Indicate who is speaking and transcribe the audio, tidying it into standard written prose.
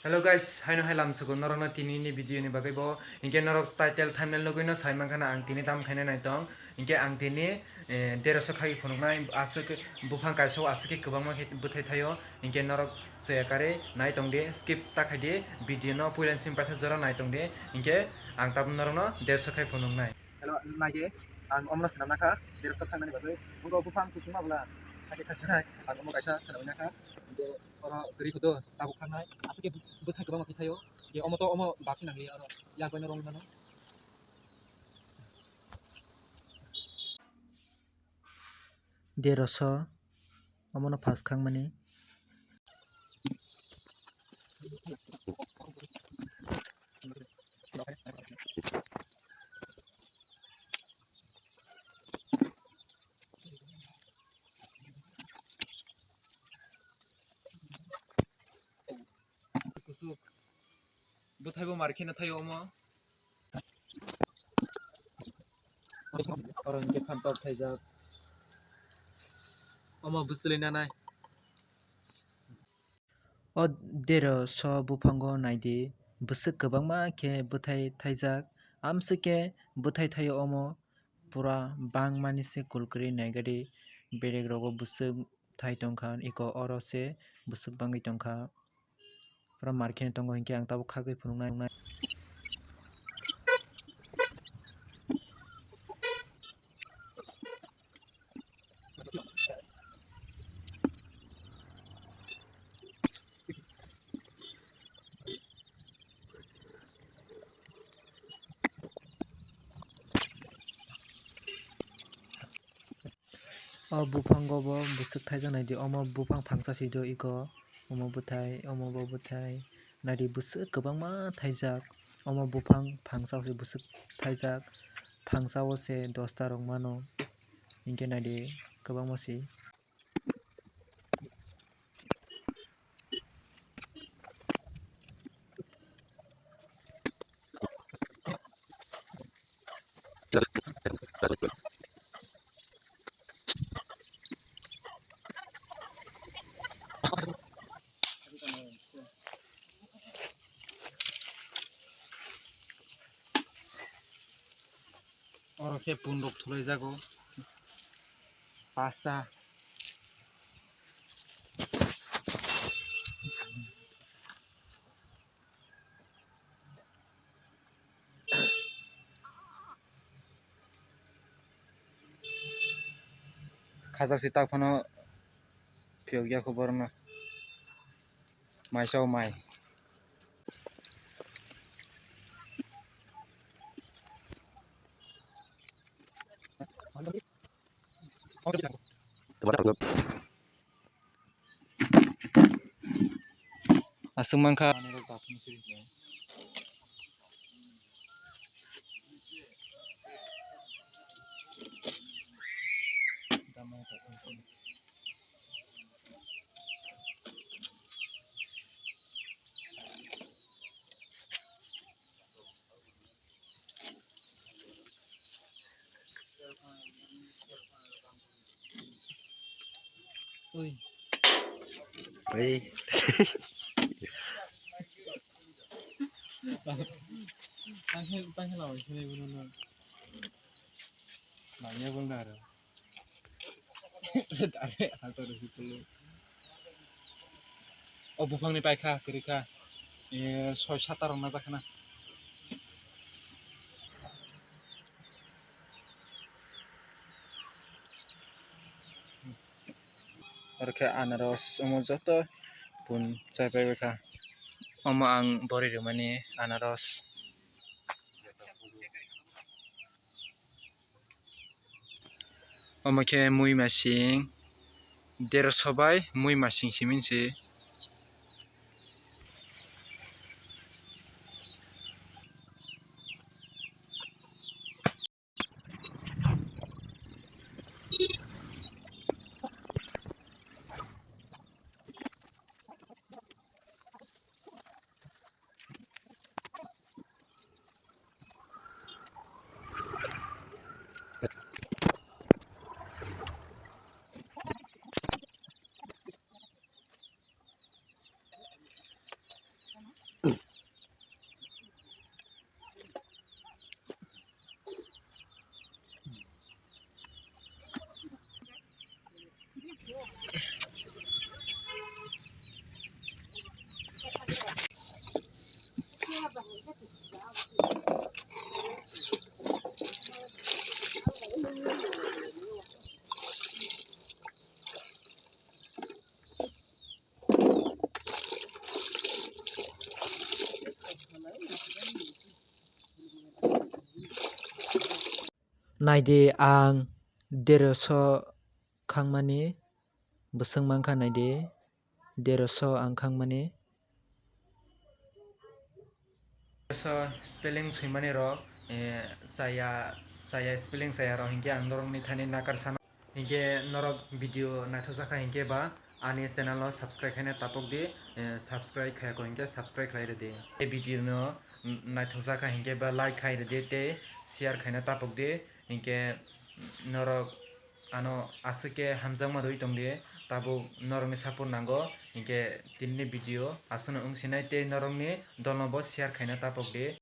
Speaker 1: Hello guys, haino hailam sugo norok na tini ni video ni bagai bo inke norok title thumbnail logoi no saimang kana ang tini tam khaina naitong inke ang tini 1300 khagi phunuknai asuk bufang kaisa asuk kwbangma bwthai thaio inke norok sayakare naitong de skip takhai de video no puilan sim patha jora naitong de inke ang tam norok no 150 khai phunuknai. Hello naige ang omno sanamna kha 150 khanani bagai bungo bufang kusuma bla khaki khajai ang omno kaisa sanamna kha oro gari kudo tabu khanai asuk bwthai kwbangma thaio je omo to omo basi nangli aro yak baino rong nano 150 omono phas khangmani kusuk bwthai bo markhina thaio omo oro inke phan top thaijak omo buslei nanai o 150 buphango naidi bwswk kwbangma khe bwthai thaijak amsike bwthai thaio omo pura bangmani se kulkrui naigari berek rogo bwswk thai tongkha eko oro se bwswk bangui tongkha pura markhina tongo hinkhe ang tabuk khagui phunuknai. O buphango bo bwswk thaijak naidi omo buphang phangsa sido eko omo bo bwthai naidi bwswk kwbangma thaijak omo buphang phangsa se bwswk thaijak phangsao se 10 ta rok mano hinkhe naidi kwbangma si. Oro khe punrok thulaijago 5 ta khajak si tak phano phiogya khobor no maisao mai asung mangkha oi oi tanghe lawa sini bununo nanya benar tare atau di situ oh bufang ni paikha kerika 6-7 ta rong najakhana orkhe anaros omo joto bun chaipai baikha omo ang boroi rwmani anaros omo khe mui masing 150 bai mui masing siminsi
Speaker 2: naide ang deroso khangmani bwswng mankha naide deroso ang khangmani
Speaker 1: so spelling suimani rok saya spelling saya rok hingke ang norok ni thani nakar sana hingke norok video naithosaka hingke ba ani channel o subscribe khaina tapok di subscribe khaya ko hingke subscribe khlai redi e video no naithosaka hingke ba like khai redi te share khaina tapok di hingke norok ano asike hamjangma roi tongdi tabuk norok ni support nango hingke tinni video aswno wngsinai tei norok ni dol no bo share khaina tapok di.